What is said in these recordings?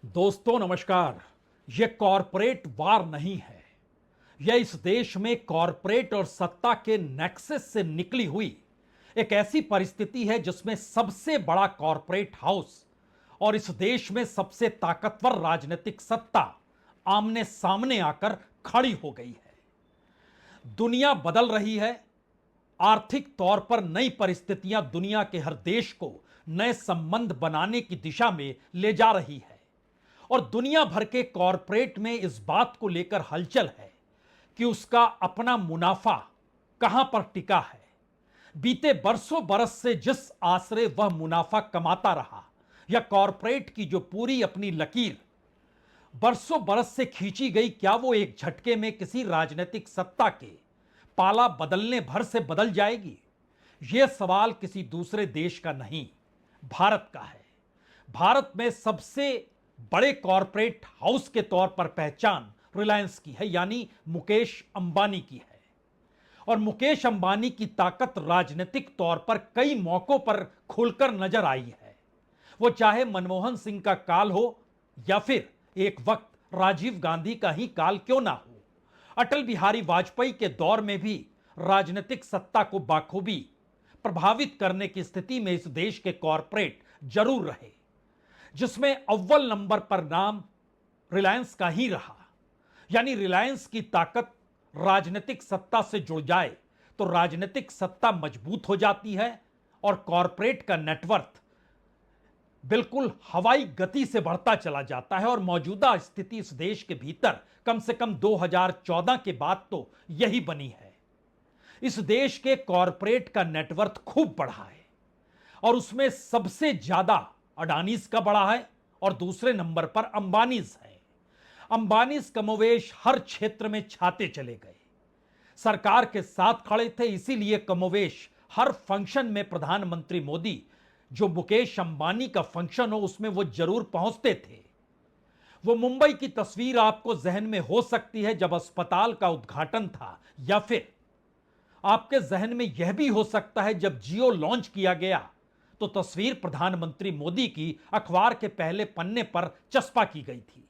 दोस्तों नमस्कार। यह कॉरपोरेट वार नहीं है। यह इस देश में कॉरपोरेट और सत्ता के नेक्सस से निकली हुई एक ऐसी परिस्थिति है जिसमें सबसे बड़ा कॉरपोरेट हाउस और इस देश में सबसे ताकतवर राजनीतिक सत्ता आमने सामने आकर खड़ी हो गई है। दुनिया बदल रही है। आर्थिक तौर पर नई परिस्थितियां दुनिया के हर देश को नए संबंध बनाने की दिशा में ले जा रही है और दुनिया भर के कॉरपोरेट में इस बात को लेकर हलचल है कि उसका अपना मुनाफा कहां पर टिका है। बीते बरसों बरस से जिस आसरे वह मुनाफा कमाता रहा या कॉरपोरेट की जो पूरी अपनी लकीर बरसों बरस से खींची गई, क्या वो एक झटके में किसी राजनीतिक सत्ता के पाला बदलने भर से बदल जाएगी? यह सवाल किसी दूसरे देश का नहीं, भारत का है। भारत में सबसे बड़े कॉरपोरेट हाउस के तौर पर पहचान रिलायंस की है, यानी मुकेश अंबानी की है। और मुकेश अंबानी की ताकत राजनीतिक तौर पर कई मौकों पर खुलकर नजर आई है। वो चाहे मनमोहन सिंह का काल हो या फिर एक वक्त राजीव गांधी का ही काल क्यों ना हो, अटल बिहारी वाजपेयी के दौर में भी राजनीतिक सत्ता को बाखूबी प्रभावित करने की स्थिति में इस देश के कॉरपोरेट जरूर रहे, जिसमें अव्वल नंबर पर नाम रिलायंस का ही रहा। यानी रिलायंस की ताकत राजनीतिक सत्ता से जुड़ जाए तो राजनीतिक सत्ता मजबूत हो जाती है और कॉरपोरेट का नेटवर्थ बिल्कुल हवाई गति से बढ़ता चला जाता है। और मौजूदा स्थिति इस देश के भीतर कम से कम 2014 के बाद तो यही बनी है। इस देश के कॉरपोरेट का नेटवर्थ खूब बढ़ा है और उसमें सबसे ज्यादा अडानीज का बढ़ा है और दूसरे नंबर पर अंबानीज है। अंबानीज कमोवेश हर क्षेत्र में छाते चले गए, सरकार के साथ खड़े थे, इसीलिए कमोवेश हर फंक्शन में प्रधानमंत्री मोदी जो मुकेश अंबानी का फंक्शन हो उसमें वो जरूर पहुंचते थे। वो मुंबई की तस्वीर आपको जहन में हो सकती है जब अस्पताल का उद्घाटन था, या फिर आपके जहन में यह भी हो सकता है जब जियो लॉन्च किया गया तो तस्वीर प्रधानमंत्री मोदी की अखबार के पहले पन्ने पर चस्पा की गई थी।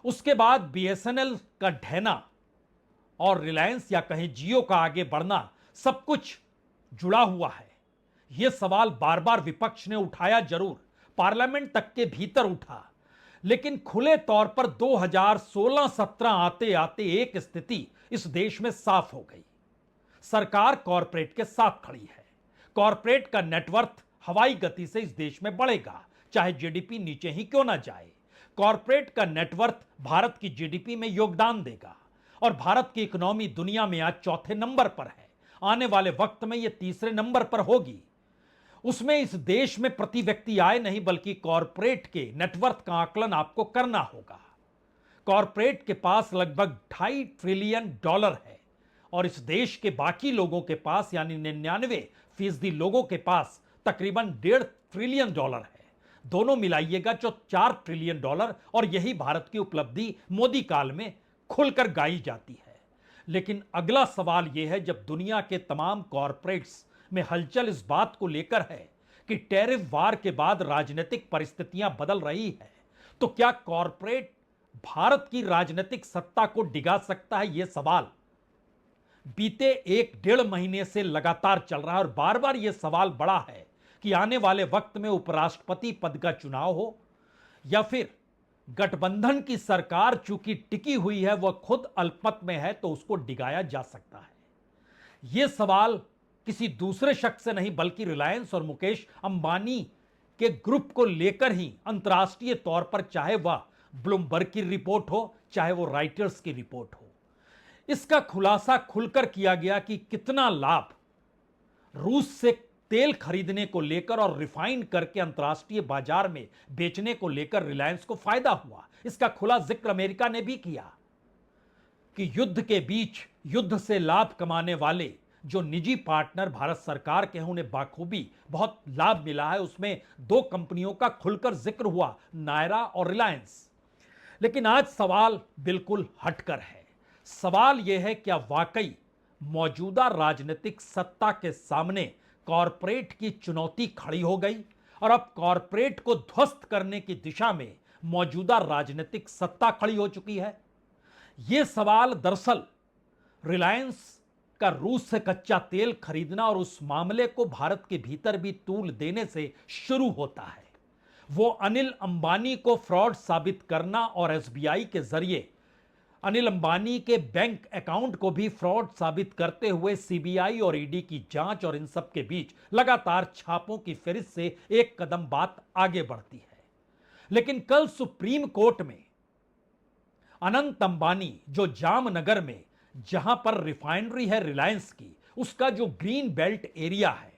उसके बाद बीएसएनएल का ढहना और रिलायंस या कहीं जियो का आगे बढ़ना सब कुछ जुड़ा हुआ है। यह सवाल बार बार विपक्ष ने उठाया, जरूर पार्लियामेंट तक के भीतर उठा, लेकिन खुले तौर पर 2016-17 आते आते एक स्थिति इस देश में साफ हो गई। सरकार कॉरपोरेट के साथ खड़ी है। कॉरपोरेट का नेटवर्थ हवाई गति से इस देश में बढ़ेगा, चाहे जीडीपी नीचे ही क्यों ना जाए। कॉरपोरेट का नेटवर्थ भारत की जीडीपी में योगदान देगा और भारत की इकोनॉमी दुनिया में आज चौथे नंबर पर है। आने वाले वक्त में यह तीसरे नंबर पर होगी। उसमें इस देश में प्रति व्यक्ति आय नहीं बल्कि कॉरपोरेट के नेटवर्थ का आकलन आपको करना होगा। कॉरपोरेट के पास लगभग $2.5 ट्रिलियन है और इस देश के बाकी लोगों के पास यानी 99% लोगों के पास तकरीबन $1.5 ट्रिलियन है। दोनों मिलाइएगा जो $4 ट्रिलियन, और यही भारत की उपलब्धि मोदी काल में खुलकर गाई जाती है। लेकिन अगला सवाल यह है, जब दुनिया के तमाम कॉरपोरेट्स में हलचल इस बात को लेकर है कि टैरिफ वार के बाद राजनीतिक परिस्थितियां बदल रही है, तो क्या कॉरपोरेट भारत की राजनीतिक सत्ता को डिगा सकता है? यह सवाल बीते 1-1.5 महीने से लगातार चल रहा है और बार बार यह सवाल बड़ा है कि आने वाले वक्त में उपराष्ट्रपति पद का चुनाव हो या फिर गठबंधन की सरकार चूंकि टिकी हुई है वह खुद अल्पमत में है तो उसको डिगाया जा सकता है। यह सवाल किसी दूसरे शख्स से नहीं बल्कि रिलायंस और मुकेश अंबानी के ग्रुप को लेकर ही अंतर्राष्ट्रीय तौर पर, चाहे वह ब्लूमबर्ग की रिपोर्ट हो चाहे वो राइटर्स की रिपोर्ट हो, इसका खुलासा खुलकर किया गया कि कितना लाभ रूस से तेल खरीदने को लेकर और रिफाइन करके अंतर्राष्ट्रीय बाजार में बेचने को लेकर रिलायंस को फायदा हुआ। इसका खुला जिक्र अमेरिका ने भी किया कि युद्ध के बीच युद्ध से लाभ कमाने वाले जो निजी पार्टनर भारत सरकार के हैं उन्हें बाखूबी बहुत लाभ मिला है। उसमें 2 कंपनियों का खुलकर जिक्र हुआ, नायरा और रिलायंस। लेकिन आज सवाल बिल्कुल हटकर है। सवाल यह है, क्या वाकई मौजूदा राजनीतिक सत्ता के सामने कॉरपोरेट की चुनौती खड़ी हो गई और अब कॉरपोरेट को ध्वस्त करने की दिशा में मौजूदा राजनीतिक सत्ता खड़ी हो चुकी है? यह सवाल दरअसल रिलायंस का रूस से कच्चा तेल खरीदना और उस मामले को भारत के भीतर भी तूल देने से शुरू होता है। वो अनिल अंबानी को फ्रॉड साबित करना और एसबीआई के जरिए अनिल अंबानी के बैंक अकाउंट को भी फ्रॉड साबित करते हुए सीबीआई और ईडी की जांच और इन सब के बीच लगातार छापों की फेरिस्त से एक कदम बात आगे बढ़ती है। लेकिन कल सुप्रीम कोर्ट में अनंत अंबानी जो जामनगर में जहां पर रिफाइनरी है रिलायंस की, उसका जो ग्रीन बेल्ट एरिया है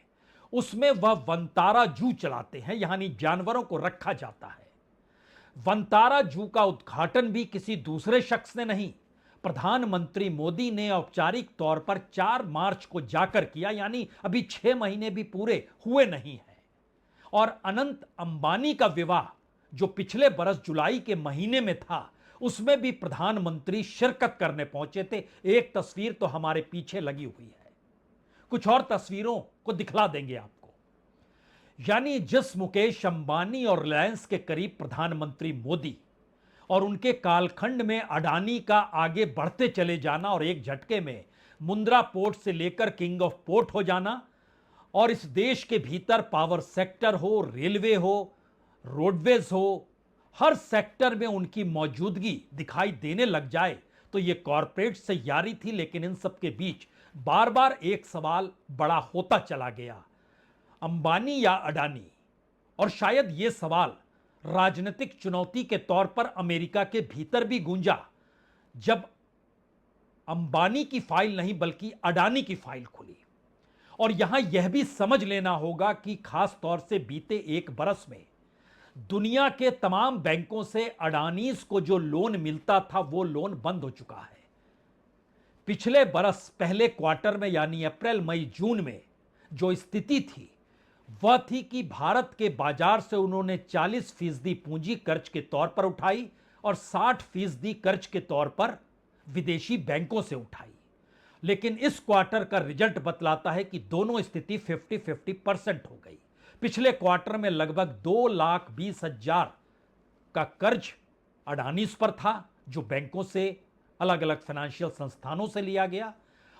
उसमें वह वंतारा जू चलाते हैं, यानी जानवरों को रखा जाता है। वंतारा जू का उद्घाटन भी किसी दूसरे शख्स ने नहीं, प्रधानमंत्री मोदी ने औपचारिक तौर पर 4 मार्च को जाकर किया, यानी अभी 6 महीने भी पूरे हुए नहीं है। और अनंत अंबानी का विवाह जो पिछले बरस जुलाई के महीने में था, उसमें भी प्रधानमंत्री शिरकत करने पहुंचे थे। एक तस्वीर तो हमारे पीछे लगी हुई है, कुछ और तस्वीरों को दिखला देंगे आपको। यानी जिस मुकेश अंबानी और रिलायंस के करीब प्रधानमंत्री मोदी और उनके कालखंड में अडानी का आगे बढ़ते चले जाना और एक झटके में मुंद्रा पोर्ट से लेकर किंग ऑफ पोर्ट हो जाना, और इस देश के भीतर पावर सेक्टर हो, रेलवे हो, रोडवेज हो, हर सेक्टर में उनकी मौजूदगी दिखाई देने लग जाए, तो यह कॉरपोरेट से यारी थी। लेकिन इन सब के बीच बार बार एक सवाल बड़ा होता चला गया, अंबानी या अडानी। और शायद यह सवाल राजनीतिक चुनौती के तौर पर अमेरिका के भीतर भी गूंजा, जब अंबानी की फाइल नहीं बल्कि अडानी की फाइल खुली। और यहां यह भी समझ लेना होगा कि खास तौर से बीते एक बरस में दुनिया के तमाम बैंकों से अडानीज को जो लोन मिलता था वो लोन बंद हो चुका है। पिछले बरस पहले क्वार्टर में यानी अप्रैल मई जून में जो स्थिति थी वह थी कि भारत के बाजार से उन्होंने 40% पूंजी कर्ज के तौर पर उठाई और 60% कर्ज के तौर पर विदेशी बैंकों से उठाई। लेकिन इस क्वार्टर का रिजल्ट बतलाता है कि दोनों स्थिति 50-50% हो गई। पिछले क्वार्टर में लगभग 2,20,000 का कर्ज अडानीज पर था जो बैंकों से, अलग अलग फाइनेंशियल संस्थानों से लिया गया,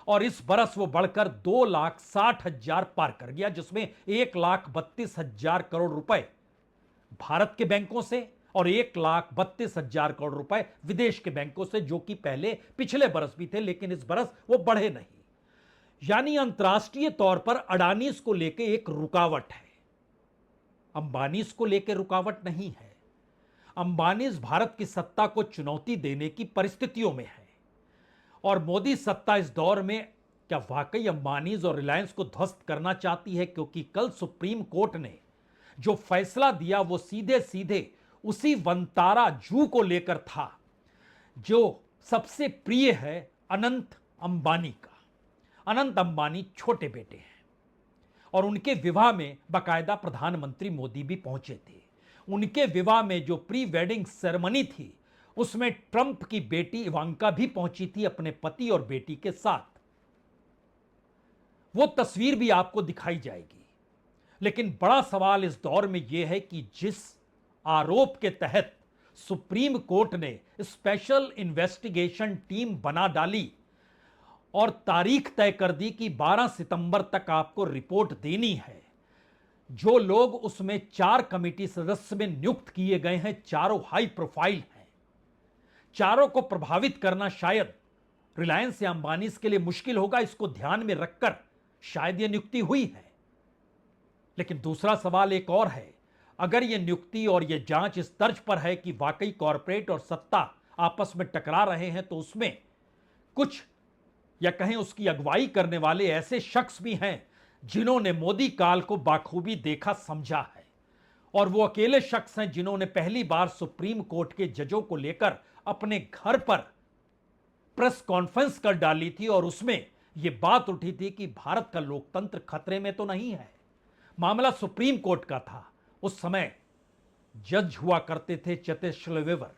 और इस बरस वो बढ़कर 2,60,000 पार कर गया, जिसमें 1,32,000 करोड़ रुपए भारत के बैंकों से और 1,32,000 करोड़ रुपए विदेश के बैंकों से, जो कि पहले पिछले बरस भी थे लेकिन इस बरस वो बढ़े नहीं। यानी अंतर्राष्ट्रीय तौर पर अडानीज को लेकर एक रुकावट है, अंबानीज को लेकर रुकावट नहीं है। अंबानीज भारत की सत्ता को चुनौती देने की परिस्थितियों में है, और मोदी सत्ता इस दौर में क्या वाकई अंबानीज और रिलायंस को ध्वस्त करना चाहती है? क्योंकि कल सुप्रीम कोर्ट ने जो फैसला दिया वो सीधे सीधे उसी वंतारा जू को लेकर था जो सबसे प्रिय है अनंत अंबानी का। अनंत अंबानी छोटे बेटे हैं और उनके विवाह में बाकायदा प्रधानमंत्री मोदी भी पहुंचे थे। उनके विवाह में जो प्री वेडिंग सेरेमनी थी उसमें ट्रंप की बेटी इवांका भी पहुंची थी अपने पति और बेटी के साथ। वो तस्वीर भी आपको दिखाई जाएगी। लेकिन बड़ा सवाल इस दौर में यह है कि जिस आरोप के तहत सुप्रीम कोर्ट ने स्पेशल इन्वेस्टिगेशन टीम बना डाली और तारीख तय कर दी कि 12 सितंबर तक आपको रिपोर्ट देनी है, जो लोग उसमें 4 कमेटी सदस्य में नियुक्त किए गए हैं, चारों हाई प्रोफाइल हैं, चारों को प्रभावित करना शायद रिलायंस या अंबानी के लिए मुश्किल होगा। इसको ध्यान में रखकर शायद यह नियुक्ति हुई है। लेकिन दूसरा सवाल एक और है, अगर यह नियुक्ति और यह जांच इस तर्ज पर है कि वाकई कॉरपोरेट और सत्ता आपस में टकरा रहे हैं, तो उसमें कुछ या कहें उसकी अगुवाई करने वाले ऐसे शख्स भी हैं जिन्होंने मोदी काल को बाखूबी देखा समझा है, और वो अकेले शख्स हैं जिन्होंने पहली बार सुप्रीम कोर्ट के जजों को लेकर अपने घर पर प्रेस कॉन्फ्रेंस कर डाली थी और उसमें यह बात उठी थी कि भारत का लोकतंत्र खतरे में तो नहीं है। मामला सुप्रीम कोर्ट का था। उस समय जज हुआ करते थे चतेश्वर वेवर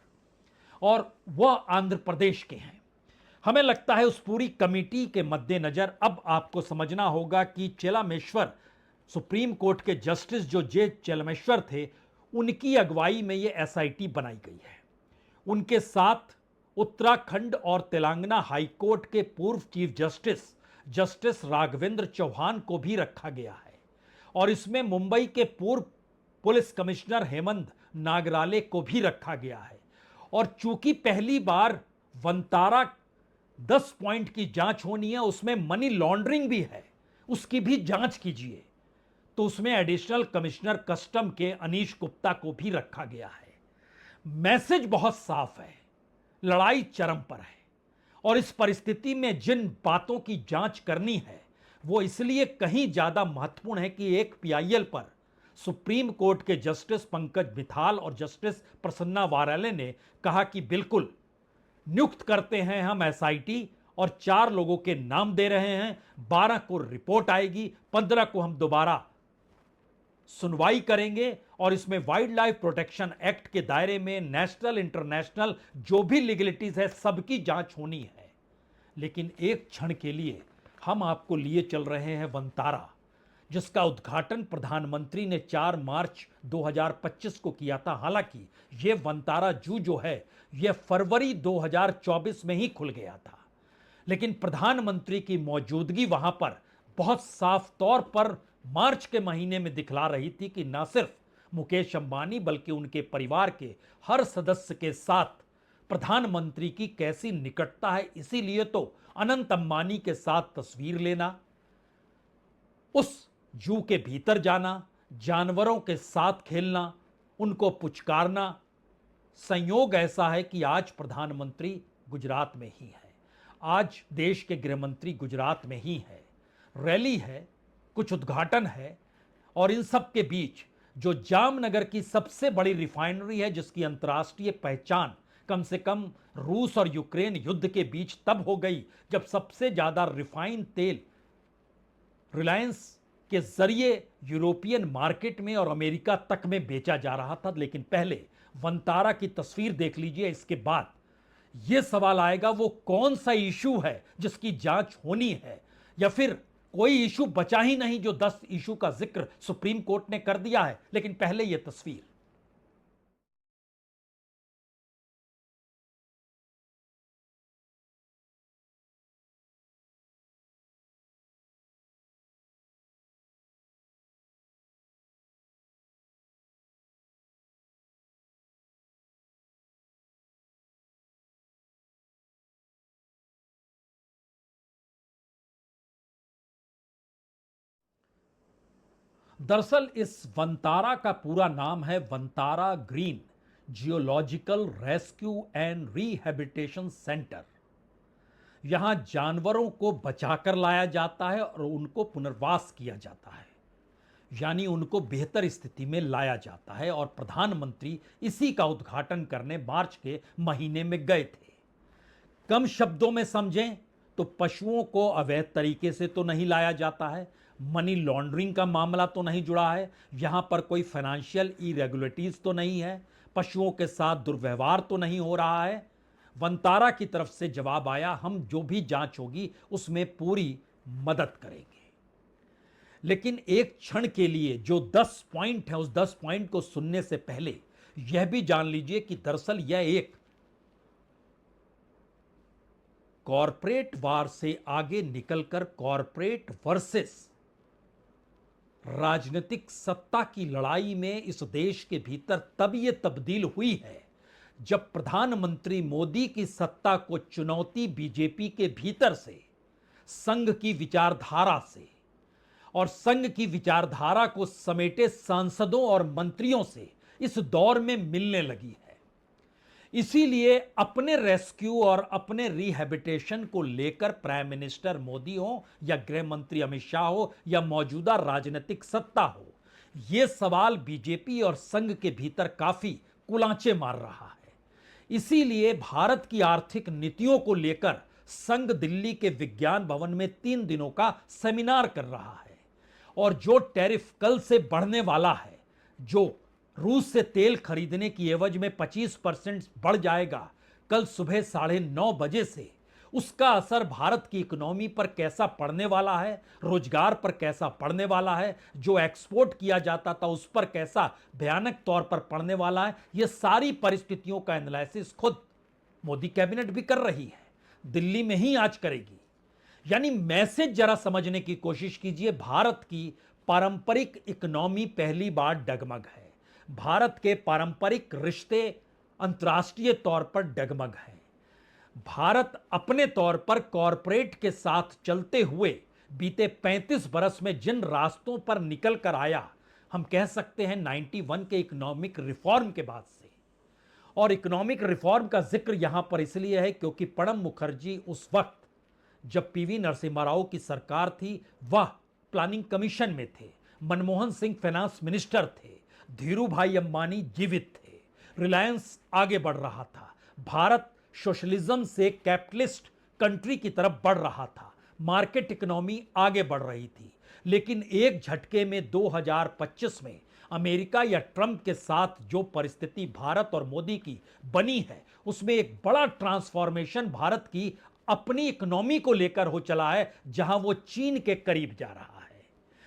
और वह आंध्र प्रदेश के हैं। हमें लगता है उस पूरी कमेटी के मद्देनजर अब आपको समझना होगा कि चेलामेश्वर, सुप्रीम कोर्ट के जस्टिस जो जे चेलामेश्वर थे, उनकी अगुवाई में यह एसआईटी बनाई गई है। उनके साथ उत्तराखंड और तेलंगाना हाईकोर्ट के पूर्व chief justice justice Raghavendra Chauhan को भी रखा गया है और इसमें मुंबई के पूर्व पुलिस कमिश्नर हेमंत नागराले को भी रखा गया है। और चूंकि पहली बार वंतारा 10 पॉइंट की जांच होनी है, उसमें मनी लॉन्ड्रिंग भी है, उसकी भी जांच कीजिए, तो उसमें एडिशनल कमिश्नर कस्टम के अनीश गुप्ता को भी रखा गया है। मैसेज बहुत साफ है, लड़ाई चरम पर है और इस परिस्थिति में जिन बातों की जांच करनी है वो इसलिए कहीं ज्यादा महत्वपूर्ण है कि एक पीआईएल पर सुप्रीम कोर्ट के जस्टिस पंकज मिथाल और जस्टिस प्रसन्ना वाराले ने कहा कि बिल्कुल नियुक्त करते हैं हम एसआईटी और 4 लोगों के नाम दे रहे हैं, 12 को रिपोर्ट आएगी, 15 को हम दोबारा सुनवाई करेंगे और इसमें वाइल्ड लाइफ प्रोटेक्शन एक्ट के दायरे में नेशनल इंटरनेशनल जो भी लीगलिटीज है सबकी जांच होनी है। लेकिन एक क्षण के लिए हम आपको लिए चल रहे हैं वंतारा, जिसका उद्घाटन प्रधानमंत्री ने 4 मार्च 2025 को किया था। हालांकि यह वंतारा जू जो है यह फरवरी 2024 में ही खुल गया था, लेकिन प्रधानमंत्री की मौजूदगी वहां पर बहुत साफ तौर पर मार्च के महीने में दिखला रही थी कि न सिर्फ मुकेश अंबानी बल्कि उनके परिवार के हर सदस्य के साथ प्रधानमंत्री की कैसी निकटता है। इसीलिए तो अनंत अंबानी के साथ तस्वीर लेना, उस जू के भीतर जाना, जानवरों के साथ खेलना, उनको पुचकारना, संयोग ऐसा है कि आज प्रधानमंत्री गुजरात में ही है, आज देश के गृहमंत्री गुजरात में ही है, रैली है, कुछ उद्घाटन है और इन सब के बीच जो जामनगर की सबसे बड़ी रिफाइनरी है जिसकी अंतर्राष्ट्रीय पहचान कम से कम रूस और यूक्रेन युद्ध के बीच तब हो गई जब सबसे ज्यादा रिफाइन तेल रिलायंस के जरिए यूरोपियन मार्केट में और अमेरिका तक में बेचा जा रहा था। लेकिन पहले वंतारा की तस्वीर देख लीजिए, इसके बाद यह सवाल आएगा वो कौन सा इशू है जिसकी जांच होनी है, या फिर कोई इशू बचा ही नहीं जो 10 इशू का जिक्र सुप्रीम कोर्ट ने कर दिया है। लेकिन पहले यह तस्वीर। दरअसल इस वंतारा का पूरा नाम है Vantara green geological rescue and rehabilitation centre. यहां जानवरों को बचाकर लाया जाता है और उनको पुनर्वास किया जाता है, यानी उनको बेहतर स्थिति में लाया जाता है। और प्रधानमंत्री इसी का उद्घाटन करने मार्च के महीने में गए थे। कम शब्दों में समझें तो पशुओं को अवैध तरीके से तो नहीं लाया जाता है, मनी लॉन्ड्रिंग का मामला तो नहीं जुड़ा है, यहां पर कोई फाइनेंशियल इरेगुलरिटीज तो नहीं है, पशुओं के साथ दुर्व्यवहार तो नहीं हो रहा है। वंतारा की तरफ से जवाब आया, हम जो भी जांच होगी उसमें पूरी मदद करेंगे। लेकिन एक क्षण के लिए जो 10 पॉइंट है उस 10 पॉइंट को सुनने से पहले यह भी जान लीजिए कि दरअसल यह एक कॉरपोरेट वार से आगे निकलकर कॉरपोरेट वर्सेस राजनीतिक सत्ता की लड़ाई में इस देश के भीतर तब यह तब्दील हुई है जब प्रधानमंत्री मोदी की सत्ता को चुनौती बीजेपी के भीतर से, संघ की विचारधारा से और संघ की विचारधारा को समेटे सांसदों और मंत्रियों से इस दौर में मिलने लगी है। इसीलिए अपने रेस्क्यू और अपने रिहैबिलिटेशन को लेकर प्राइम मिनिस्टर मोदी हो या गृह मंत्री अमित शाह हो या मौजूदा राजनीतिक सत्ता हो, यह सवाल बीजेपी और संघ के भीतर काफी कुलांचे मार रहा है। इसीलिए भारत की आर्थिक नीतियों को लेकर संघ दिल्ली के विज्ञान भवन में 3 दिनों का सेमिनार कर रहा है। और जो टैरिफ कल से बढ़ने वाला है, जो रूस से तेल खरीदने की एवज में 25% बढ़ जाएगा कल सुबह 9:30 बजे से, उसका असर भारत की इकोनॉमी पर कैसा पड़ने वाला है, रोजगार पर कैसा पड़ने वाला है, जो एक्सपोर्ट किया जाता था उस पर कैसा भयानक तौर पर पड़ने वाला है, यह सारी परिस्थितियों का एनालिसिस खुद मोदी कैबिनेट भी कर रही है, दिल्ली में ही आज करेगी। यानी मैसेज जरा समझने की कोशिश कीजिए। भारत की पारंपरिक इकोनॉमी पहली बार डगमग है। भारत के पारंपरिक रिश्ते अंतर्राष्ट्रीय तौर पर डगमग हैं। भारत अपने तौर पर कॉरपोरेट के साथ चलते हुए बीते 35 बरस में जिन रास्तों पर निकल कर आया, हम कह सकते हैं 91 के इकोनॉमिक रिफॉर्म के बाद से। और इकोनॉमिक रिफॉर्म का जिक्र यहां पर इसलिए है क्योंकि प्रणब मुखर्जी उस वक्त जब पीवी नरसिम्हा राव की सरकार थी, वह प्लानिंग कमीशन में थे, मनमोहन सिंह फाइनेंस मिनिस्टर थे, धीरू भाई अंबानी जीवित थे, रिलायंस आगे बढ़ रहा था, भारत सोशलिज्म से कैपिटलिस्ट कंट्री की तरफ बढ़ रहा था, मार्केट इकोनॉमी आगे बढ़ रही थी। लेकिन एक झटके में 2025 में अमेरिका या ट्रंप के साथ जो परिस्थिति भारत और मोदी की बनी है, उसमें एक बड़ा ट्रांसफॉर्मेशन भारत की अपनी इकोनॉमी को लेकर हो चला है, जहां वो चीन के करीब जा रहा है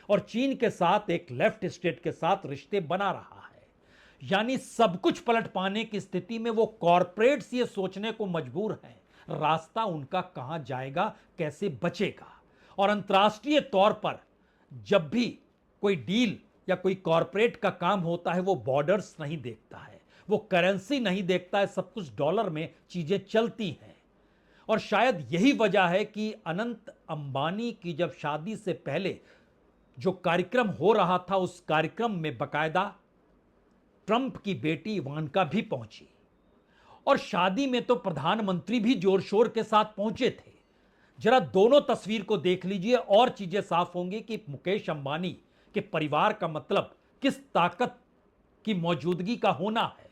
और चीन के साथ एक लेफ्ट स्टेट के साथ रिश्ते बना रहा है। यानी सब कुछ पलट पाने की स्थिति में वो कॉरपोरेट्स ये सोचने को मजबूर हैं, रास्ता उनका कहां जाएगा, कैसे बचेगा। और अंतर्राष्ट्रीय तौर पर जब भी कोई डील या कोई कॉरपोरेट का काम होता है, वो बॉर्डर्स नहीं देखता है, वो करेंसी नहीं देखता है, सब कुछ डॉलर में चीजें चलती हैं। और शायद यही वजह है कि अनंत अंबानी की जब शादी से पहले जो कार्यक्रम हो रहा था, उस कार्यक्रम में बकायदा ट्रंप की बेटी इवांका भी पहुंची और शादी में तो प्रधानमंत्री भी जोर शोर के साथ पहुंचे थे। जरा दोनों तस्वीर को देख लीजिए और चीजें साफ होंगी कि मुकेश अंबानी के परिवार का मतलब किस ताकत की मौजूदगी का होना है।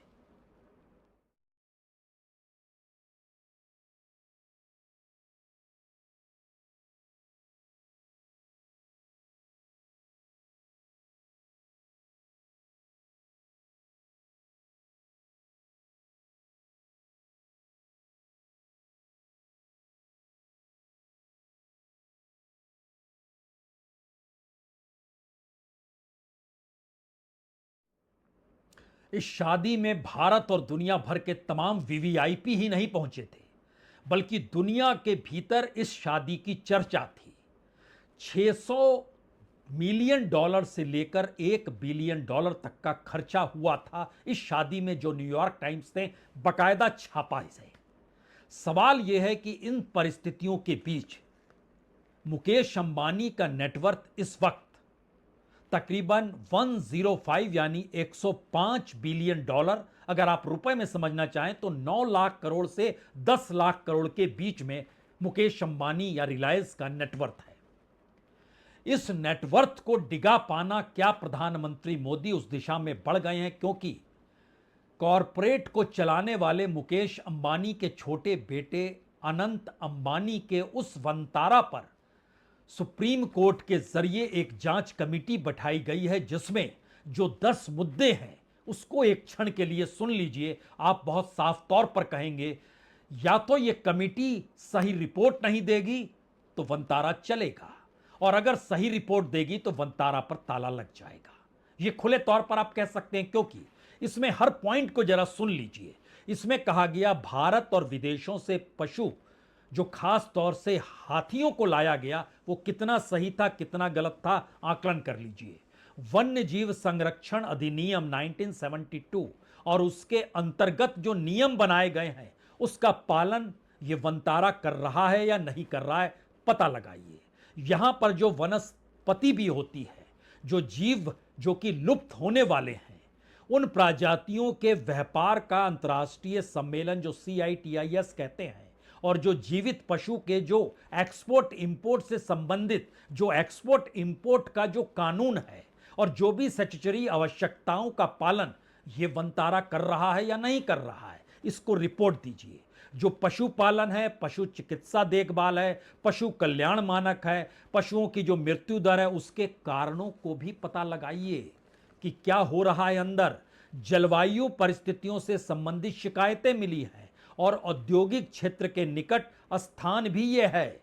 इस शादी में भारत और दुनिया भर के तमाम वीवीआईपी ही नहीं पहुंचे थे, बल्कि दुनिया के भीतर इस शादी की चर्चा थी। 600 मिलियन डॉलर से लेकर 1 बिलियन डॉलर तक का खर्चा हुआ था इस शादी में, जो न्यूयॉर्क टाइम्स ने बकायदा छापा है। सवाल यह है कि इन परिस्थितियों के बीच मुकेश अंबानी का नेटवर्थ इस वक्त तकरीबन 105 यानी 105 बिलियन डॉलर, अगर आप रुपए में समझना चाहें तो 9 लाख करोड़ से 10 लाख करोड़ के बीच में मुकेश अंबानी या रिलायंस का नेटवर्थ है। इस नेटवर्थ को डिगा पाना क्या प्रधानमंत्री मोदी उस दिशा में बढ़ गए हैं, क्योंकि कॉरपोरेट को चलाने वाले मुकेश अंबानी के छोटे बेटे अनंत अंबानी के उस वंतारा पर सुप्रीम कोर्ट के जरिए एक जांच कमेटी बैठाई गई है, जिसमें जो 10 मुद्दे हैं उसको एक क्षण के लिए सुन लीजिए। आप बहुत साफ तौर पर कहेंगे या तो ये कमेटी सही रिपोर्ट नहीं देगी तो वंतारा चलेगा, और अगर सही रिपोर्ट देगी तो वंतारा पर ताला लग जाएगा। ये खुले तौर पर आप कह सकते हैं, क्योंकि इसमें हर पॉइंट को जरा सुन लीजिए। इसमें कहा गया भारत और विदेशों से पशु, जो खास तौर से हाथियों को लाया गया, वो कितना सही था कितना गलत था, आकलन कर लीजिए। वन्य जीव संरक्षण अधिनियम 1972 और उसके अंतर्गत जो नियम बनाए गए हैं, उसका पालन ये वंतारा कर रहा है या नहीं कर रहा है, पता लगाइए। यहां पर जो वनस्पति भी होती है, जो जीव जो कि लुप्त होने वाले हैं, उन प्रजातियों के व्यापार का अंतर्राष्ट्रीय सम्मेलन जो CITIS कहते हैं, और जो जीवित पशु के जो एक्सपोर्ट इंपोर्ट से संबंधित जो एक्सपोर्ट इंपोर्ट का जो कानून है, और जो भी स्टैट्यूटरी आवश्यकताओं का पालन ये वंतारा कर रहा है या नहीं कर रहा है, इसको रिपोर्ट दीजिए। जो पशुपालन है, पशु चिकित्सा देखभाल है, पशु कल्याण मानक है, पशुओं की जो मृत्यु दर है, उसके कारणों को भी पता लगाइए कि क्या हो रहा है अंदर। जलवायु परिस्थितियों से संबंधित शिकायतें मिली हैं और औद्योगिक क्षेत्र के निकट स्थान भी यह है।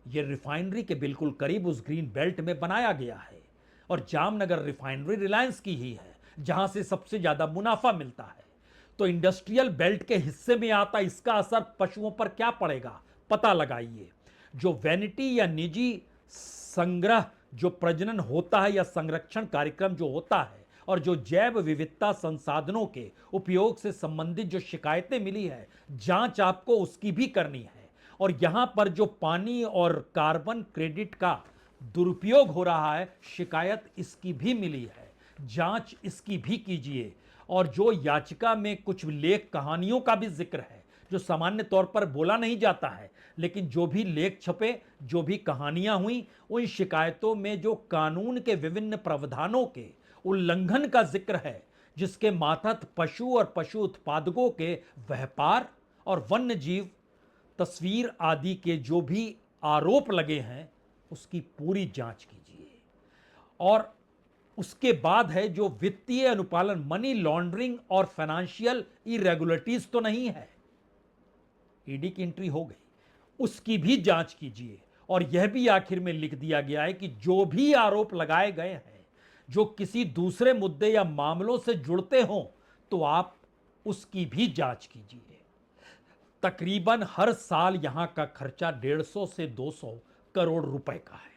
यह रिफाइनरी के बिल्कुल करीब उस ग्रीन बेल्ट में बनाया गया है और जामनगर रिफाइनरी रिलायंस की ही है, जहां से सबसे ज्यादा मुनाफा मिलता है। तो इंडस्ट्रियल बेल्ट के हिस्से में आता इसका असर पशुओं पर क्या पड़ेगा, पता लगाइए। जो वैनिटी या निजी संग्रह जो प्रजनन होता है या संरक्षण कार्यक्रम जो होता है और जो जैव विविधता संसाधनों के उपयोग से संबंधित जो शिकायतें मिली है, जांच आपको उसकी भी करनी है। और यहां पर जो पानी और कार्बन क्रेडिट का दुरुपयोग हो रहा है, शिकायत इसकी भी मिली है, जांच इसकी भी कीजिए। और जो याचिका में कुछ लेख कहानियों का भी जिक्र है जो सामान्य तौर पर बोला नहीं जाता है, लेकिन जो भी लेख छपे, जो भी कहानियां हुई, उन शिकायतों में जो कानून के विभिन्न प्रावधानों के उल्लंघन का जिक्र है, जिसके मातहत पशु और पशु उत्पादकों के व्यापार और वन्य जीव तस्वीर आदि के जो भी आरोप लगे हैं, उसकी पूरी जांच कीजिए। और उसके बाद है जो वित्तीय अनुपालन, मनी लॉन्ड्रिंग और फाइनेंशियल इरेगुलरिटीज तो नहीं है, ईडी की एंट्री हो गई, उसकी भी जांच कीजिए। और यह भी आखिर में लिख दिया गया है कि जो भी आरोप लगाए गए हैं जो किसी दूसरे मुद्दे या मामलों से जुड़ते हों, तो आप उसकी भी जांच कीजिए। तकरीबन हर साल यहां का खर्चा 150 से 200 करोड़ रुपए का है।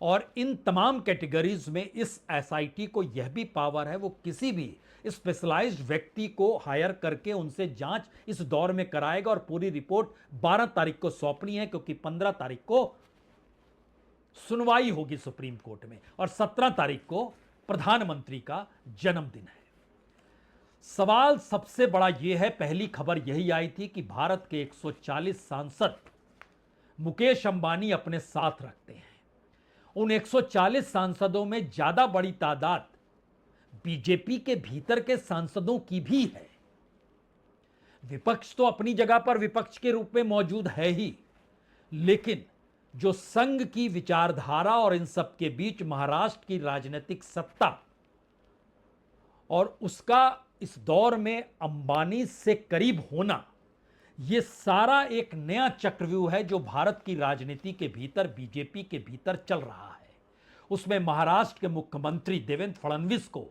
और इन तमाम कैटेगरीज में इस एसआईटी को यह भी पावर है, वो किसी भी स्पेशलाइज्ड व्यक्ति को हायर करके उनसे जांच इस दौर में कराएगा। और पूरी रिपोर्ट 12 तारीख को सौंपनी है, क्योंकि 15 तारीख को सुनवाई होगी सुप्रीम कोर्ट में और 17 तारीख को प्रधानमंत्री का जन्मदिन है। सवाल सबसे बड़ा यह है, पहली खबर यही आई थी कि भारत के 140 सांसद मुकेश अंबानी अपने साथ रखते हैं। उन 140 सांसदों में ज्यादा बड़ी तादाद बीजेपी के भीतर के सांसदों की भी है। विपक्ष तो अपनी जगह पर विपक्ष के रूप में मौजूद है ही, लेकिन जो संघ की विचारधारा और इन सब के बीच महाराष्ट्र की राजनीतिक सत्ता और उसका इस दौर में अंबानी से करीब होना, यह सारा एक नया चक्रव्यूह है जो भारत की राजनीति के भीतर, बीजेपी के भीतर चल रहा है। उसमें महाराष्ट्र के मुख्यमंत्री देवेंद्र फडणवीस को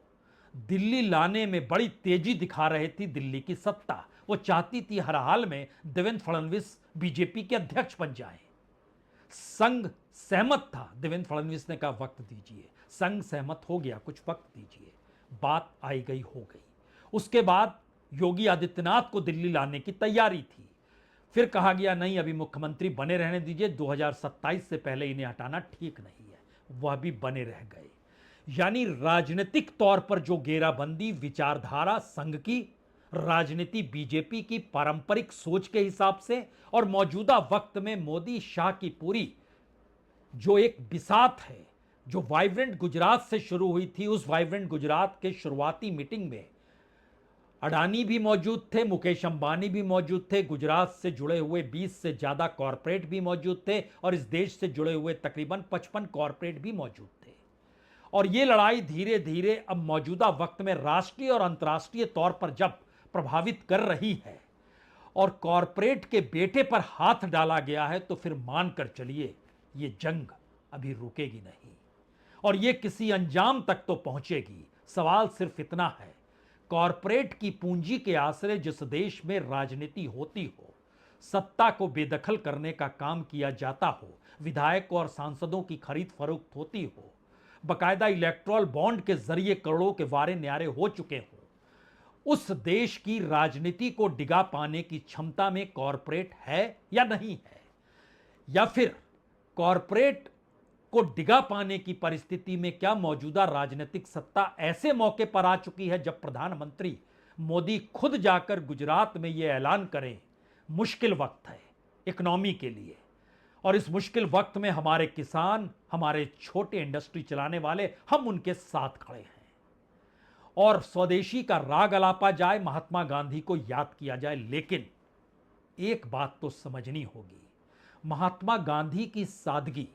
दिल्ली लाने में बड़ी तेजी दिखा रही थी दिल्ली की सत्ता। वो चाहती थी हर हाल में देवेंद्र फडणवीस बीजेपी के अध्यक्ष बन जाए। संघ सहमत था, देवेंद्र फडणवीस ने कहा वक्त दीजिए, संघ सहमत हो गया, कुछ वक्त दीजिए, बात आई गई हो गई। उसके बाद योगी आदित्यनाथ को दिल्ली लाने की तैयारी थी, फिर कहा गया नहीं, अभी मुख्यमंत्री बने रहने दीजिए, 2027 से पहले इन्हें हटाना ठीक नहीं है, वह भी बने रह गए। यानी राजनीतिक तौर पर जो घेराबंदी, विचारधारा संघ की, राजनीति बीजेपी की पारंपरिक सोच के हिसाब से, और मौजूदा वक्त में मोदी शाह की पूरी जो एक बिसात है, जो वाइब्रेंट गुजरात से शुरू हुई थी, उस वाइब्रेंट गुजरात के शुरुआती मीटिंग में अडानी भी मौजूद थे, मुकेश अंबानी भी मौजूद थे, गुजरात से जुड़े हुए 20 से ज्यादा कॉरपोरेट भी मौजूद थे और इस देश से जुड़े हुए तकरीबन 55 कॉरपोरेट भी मौजूद थे। और ये लड़ाई धीरे धीरे अब मौजूदा वक्त में राष्ट्रीय और अंतर्राष्ट्रीय तौर पर जब प्रभावित कर रही है और कॉरपोरेट के बेटे पर हाथ डाला गया है, तो फिर मानकर चलिए ये जंग अभी रुकेगी नहीं और ये किसी अंजाम तक तो पहुंचेगी। सवाल सिर्फ इतना है, कॉरपोरेट की पूंजी के आश्रय जिस देश में राजनीति होती हो, सत्ता को बेदखल करने का काम किया जाता हो, विधायकों और सांसदों की खरीद फरोख्त होती हो, बकायदा इलेक्ट्रल बॉन्ड के जरिए करोड़ों के वारे न्यारे हो चुके हों, उस देश की राजनीति को डिगा पाने की क्षमता में कॉरपोरेट है या नहीं है? या फिर कॉरपोरेट को डिगा पाने की परिस्थिति में क्या मौजूदा राजनीतिक सत्ता ऐसे मौके पर आ चुकी है जब प्रधानमंत्री मोदी खुद जाकर गुजरात में यह ऐलान करें, मुश्किल वक्त है इकोनॉमी के लिए और इस मुश्किल वक्त में हमारे किसान, हमारे छोटे इंडस्ट्री चलाने वाले, हम उनके साथ खड़े हैं और स्वदेशी का राग अलापा जाए, महात्मा गांधी को याद किया जाए। लेकिन एक बात तो समझनी होगी, महात्मा गांधी की सादगी,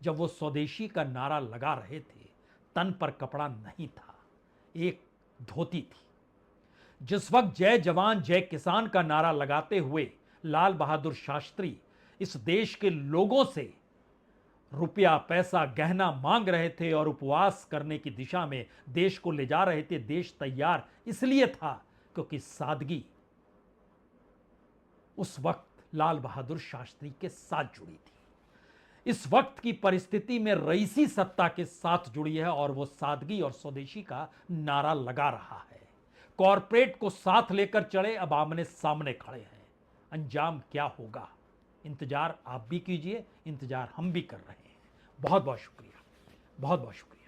जब वो स्वदेशी का नारा लगा रहे थे, तन पर कपड़ा नहीं था, एक धोती थी। जिस वक्त जय जवान जय किसान का नारा लगाते हुए लाल बहादुर शास्त्री इस देश के लोगों से रुपया पैसा गहना मांग रहे थे और उपवास करने की दिशा में देश को ले जा रहे थे, देश तैयार इसलिए था क्योंकि सादगी उस वक्त लाल बहादुर शास्त्री के साथ जुड़ी थी। इस वक्त की परिस्थिति में रईसी सत्ता के साथ जुड़ी है और वो सादगी और स्वदेशी का नारा लगा रहा है। कॉरपोरेट को साथ लेकर चले, अब आमने सामने खड़े हैं। अंजाम क्या होगा, इंतजार आप भी कीजिए, इंतजार हम भी कर रहे हैं। बहुत बहुत शुक्रिया, बहुत बहुत शुक्रिया।